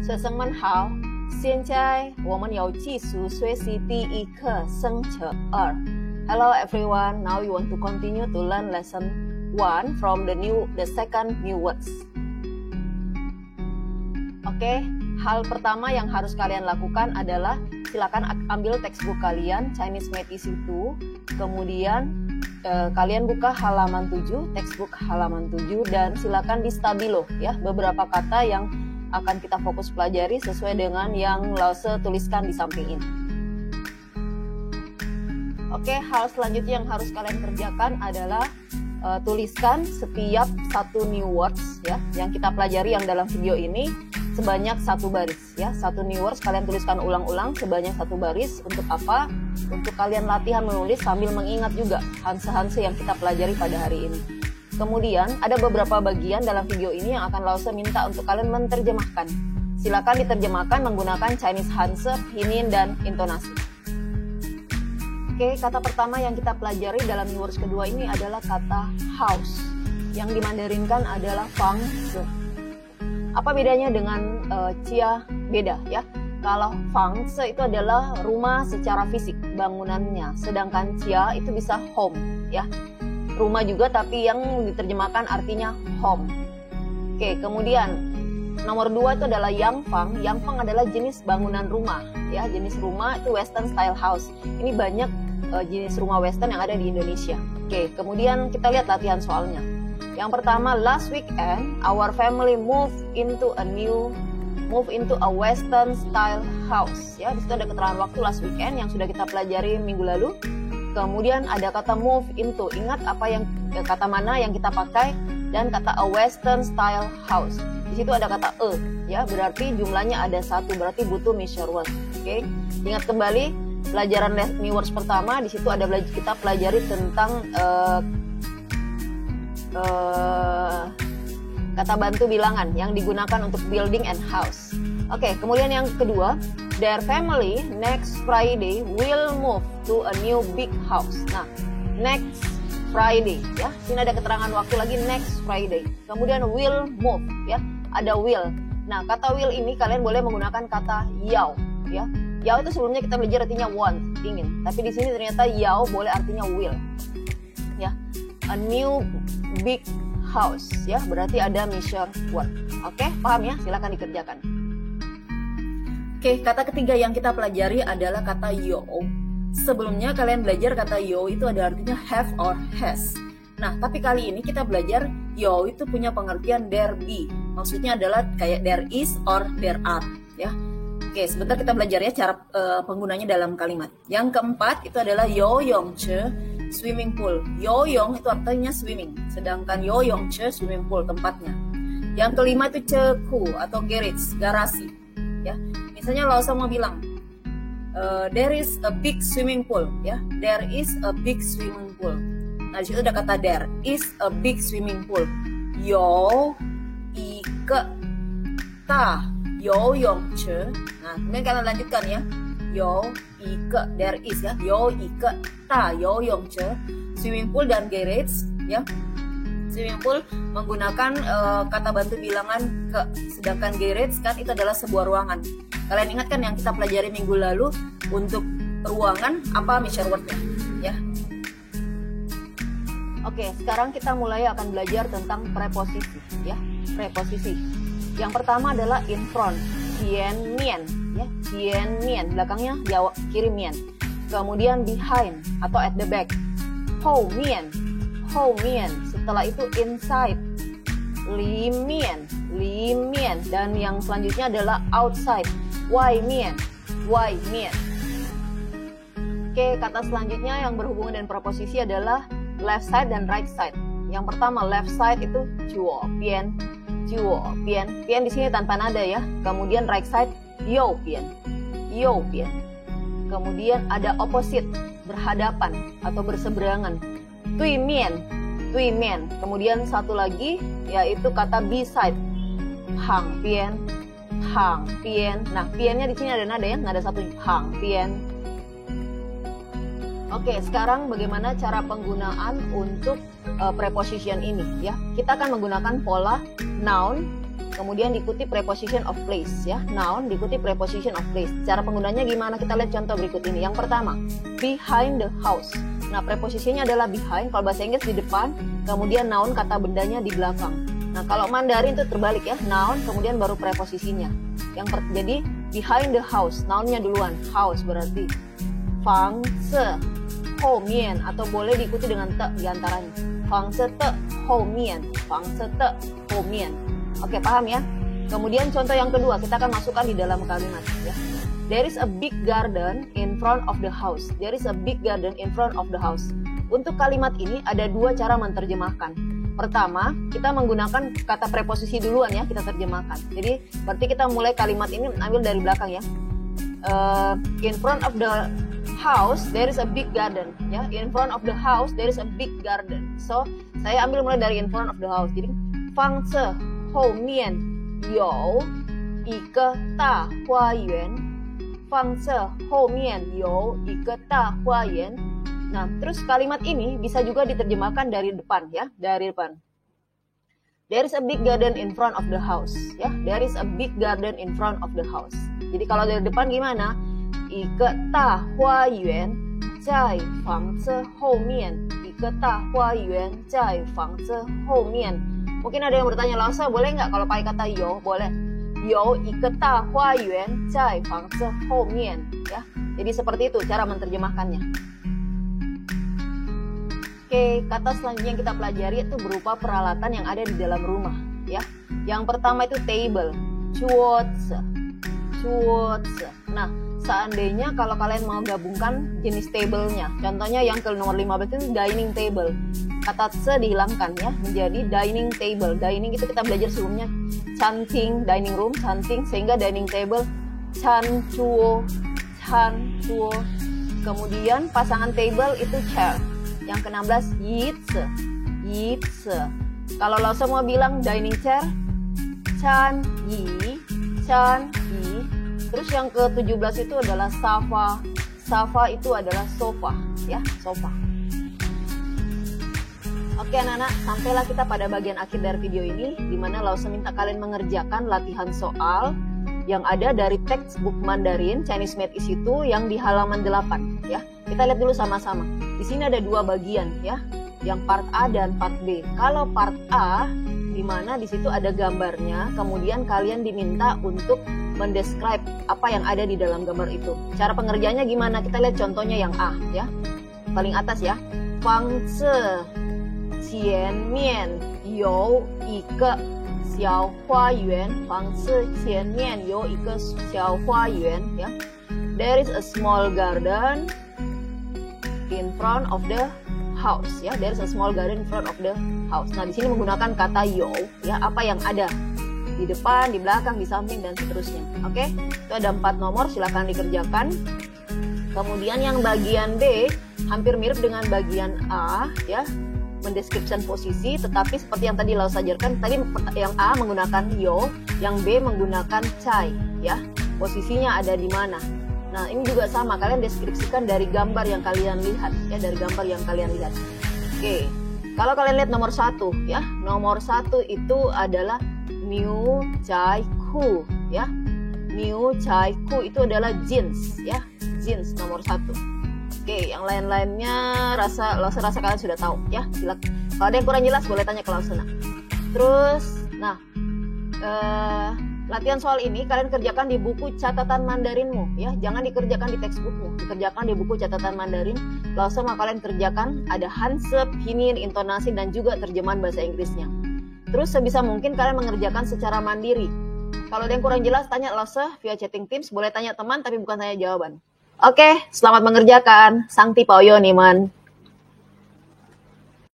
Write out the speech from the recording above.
学生们好，现在我们有技术学习第一课生词2。Hello everyone, now we want to continue to learn lesson 1 from the second new words. Oke, hal pertama yang harus kalian lakukan adalah silakan ambil textbook kalian, Chinese Made Easy 2, kemudian kalian buka halaman 7, textbook halaman 7, dan silakan di stabilo ya, beberapa kata yang akan kita fokus pelajari sesuai dengan yang Lause tuliskan di samping ini. Oke, hal selanjutnya yang harus kalian kerjakan adalah tuliskan setiap satu new words ya, yang kita pelajari yang dalam video ini sebanyak satu baris ya. Satu new words kalian tuliskan ulang-ulang sebanyak satu baris. Untuk apa? Untuk kalian latihan menulis sambil mengingat juga hanse-hanse yang kita pelajari pada hari ini. Kemudian ada beberapa bagian dalam video ini yang akan Lause minta untuk kalian menerjemahkan. Silakan diterjemahkan menggunakan Chinese hanse, pinyin, dan intonasi. Oke, kata pertama yang kita pelajari dalam new words kedua ini adalah kata house, yang dimandarinkan adalah fangse. Apa bedanya dengan cia? Beda ya. Kalau fangse itu adalah rumah secara fisik, bangunannya, sedangkan cia itu bisa home ya. Rumah juga tapi yang diterjemahkan artinya home. Oke, kemudian nomor 2 itu adalah yangfang. Yangfang adalah jenis bangunan rumah ya. Jenis rumah itu western style house. Ini banyak jenis rumah western yang ada di Indonesia. Oke, kemudian kita lihat latihan soalnya. Yang pertama, last weekend our family moved into a western style house ya. Di situ ada keterangan waktu last weekend yang sudah kita pelajari minggu lalu. Kemudian ada kata move into, ingat apa yang kata mana yang kita pakai, dan kata a western style house. Di situ ada kata ya, berarti jumlahnya ada 1, berarti butuh measure word. Oke, ingat kembali pelajaran new words pertama, di situ ada kita pelajari tentang kata bantu bilangan yang digunakan untuk building and house. Oke, kemudian yang kedua, their family next Friday will move to a new big house. Nah, next Friday ya. Sini ada keterangan waktu lagi, next Friday. Kemudian will move ya. Ada will. Nah, kata will ini kalian boleh menggunakan kata yao ya. Yao itu sebelumnya kita belajar artinya want, ingin. Tapi di sini ternyata yao boleh artinya will. Ya. A new big house ya. Berarti ada measure word. Oke, paham ya? Silakan dikerjakan. Oke, kata ketiga yang kita pelajari adalah kata yo. Sebelumnya kalian belajar kata yo itu ada artinya have or has. Nah, tapi kali ini kita belajar yo itu punya pengertian there be. Maksudnya adalah kayak there is or there are ya. Oke, sebentar kita belajar ya cara penggunanya dalam kalimat. Yang keempat itu adalah yoyongche swimming pool. Yoyong itu artinya swimming, sedangkan yoyongche swimming pool tempatnya. Yang kelima itu ceku atau garasi ya. Misalnya Lause mau bilang there is a big swimming pool ya. There is a big swimming pool. Nah, di situ ada kata there is a big swimming pool. Yo ike ta yoyongche. Nah, kemudian kalian lanjutkan ya. Yo ike there is ya. Yo ike ta yoyongche swimming pool dan garage ya. Swimming pool menggunakan kata bantu bilangan ke, sedangkan garage kan itu adalah sebuah ruangan. Kalian ingat kan yang kita pelajari minggu lalu untuk ruangan apa measure word-nya ya. Oke, sekarang kita mulai akan belajar tentang preposisi ya. Preposisi. Yang pertama adalah in front, tian mian ya. Tian mian, belakangnya kiri mian. Kemudian behind atau at the back, hou mian. Hou mian. Setelah itu inside, li mian. Dan yang selanjutnya adalah outside, wai mian. Oke, kata selanjutnya yang berhubungan dengan preposisi adalah left side dan right side. Yang pertama left side itu juo pian. Pian di sini tanpa nada ya. Kemudian right side you pian. Kemudian ada opposite, berhadapan atau berseberangan, tui mian. Kemudian satu lagi yaitu kata beside, hang pian. Nah, piannya di sini ada nada ya, nada satu, hang pian. Oke, sekarang bagaimana cara penggunaan untuk preposition ini ya? Kita akan menggunakan pola noun, kemudian diikuti preposition of place ya. Noun diikuti preposition of place. Cara penggunanya gimana? Kita lihat contoh berikut ini. Yang pertama, behind the house. Nah, preposisinya adalah behind, kalau bahasa Inggris di depan, kemudian noun kata bendanya di belakang. Nah, kalau Mandarin itu terbalik ya, noun kemudian baru preposisinya. Jadi behind the house, nounnya duluan, house berarti fang se hou mian, atau boleh diikuti dengan te diantaranya. Fang se te hou mian, fang se te hou mian. Oke, paham ya? Kemudian contoh yang kedua, kita akan masukkan di dalam kalimat ya. There is a big garden in front of the house. There is a big garden in front of the house. Untuk kalimat ini ada dua cara menerjemahkan. Pertama, kita menggunakan kata preposisi duluan ya, kita terjemahkan. Jadi, berarti kita mulai kalimat ini ambil dari belakang ya. In front of the house, there is a big garden. Ya, in front of the house, there is a big garden. So, saya ambil mulai dari in front of the house. Jadi, fang ce hou mian you yi ge da hua yuan. Fang ce hou mian you yi ge da hua yuan. Nah, terus kalimat ini bisa juga diterjemahkan dari depan ya, dari depan. There is a big garden in front of the house ya. There is a big garden in front of the house. Jadi kalau dari depan gimana? 一个大花园在房子后面，一个大花园在房子后面。Mungkin ada yang bertanya, Lausa boleh nggak kalau pakai kata yo? Boleh. 有一个大花园在房子后面ya. Jadi seperti itu cara menerjemahkannya. Oke, kata selanjutnya yang kita pelajari itu berupa peralatan yang ada di dalam rumah ya. Yang pertama itu table, 桌子. Nah, seandainya kalau kalian mau gabungkan jenis table-nya, contohnya yang ke nomor 15 itu dining table. Kata se dihilangkan ya, menjadi dining table. Dining itu kita belajar sebelumnya, canting, dining room, canting, sehingga dining table, chanchuo. Kemudian pasangan table itu chair. Yang ke-16 yitse. Kalau Lausa mau bilang dining chair, chan yi. Terus yang ke-17 itu adalah sofa. Sofa itu adalah sofa ya, sofa. Oke anak-anak, sampailah kita pada bagian akhir dari video ini, di mana Lausa minta kalian mengerjakan latihan soal yang ada dari textbook Mandarin Chinese Math is itu yang di halaman 8 ya. Kita lihat dulu sama-sama. Di sini ada dua bagian ya, yang part A dan part B. Kalau part A, di mana di situ ada gambarnya, kemudian kalian diminta untuk mendescribe apa yang ada di dalam gambar itu. Cara pengerjaannya gimana? Kita lihat contohnya yang A ya, paling atas ya. Fang ce qian mian you yi ge xiao hua yuan. Fang ce qian mian you yi ge xiao hua yuan ya. There is a small garden in front of the house ya. There is a small garden in front of the house. Nah, di sini menggunakan kata yo ya, apa yang ada di depan, di belakang, di samping dan seterusnya. Oke? Itu ada 4 nomor, silakan dikerjakan. Kemudian yang bagian B hampir mirip dengan bagian A ya, mendeskripsikan posisi, tetapi seperti yang tadi Lausa ajarkan, tadi yang A menggunakan yo, yang B menggunakan cai ya. Posisinya ada di mana? Nah, ini juga sama, kalian deskripsikan dari gambar yang kalian lihat ya, dari gambar yang kalian lihat. Oke. Kalau kalian lihat nomor 1 ya, nomor 1 itu adalah Miu Chai Ku ya. Miu Chai Ku itu adalah jeans ya, jeans nomor 1. Oke, yang lain-lainnya Lausa rasa kalian sudah tahu ya. Silakan. Kalau ada yang kurang jelas boleh tanya ke Lausa. Terus, nah, latihan soal ini kalian kerjakan di buku catatan Mandarinmu ya. Jangan dikerjakan di textbookmu, dikerjakan di buku catatan Mandarin. Lausa mau kalian kerjakan ada hansep, pinyin, intonasi dan juga terjemahan bahasa Inggrisnya. Terus sebisa mungkin kalian mengerjakan secara mandiri. Kalau ada yang kurang jelas tanya Lausa via chatting Teams, boleh tanya teman tapi bukan tanya jawaban. Oke, selamat mengerjakan. Sang Ti Pao Yo Niman.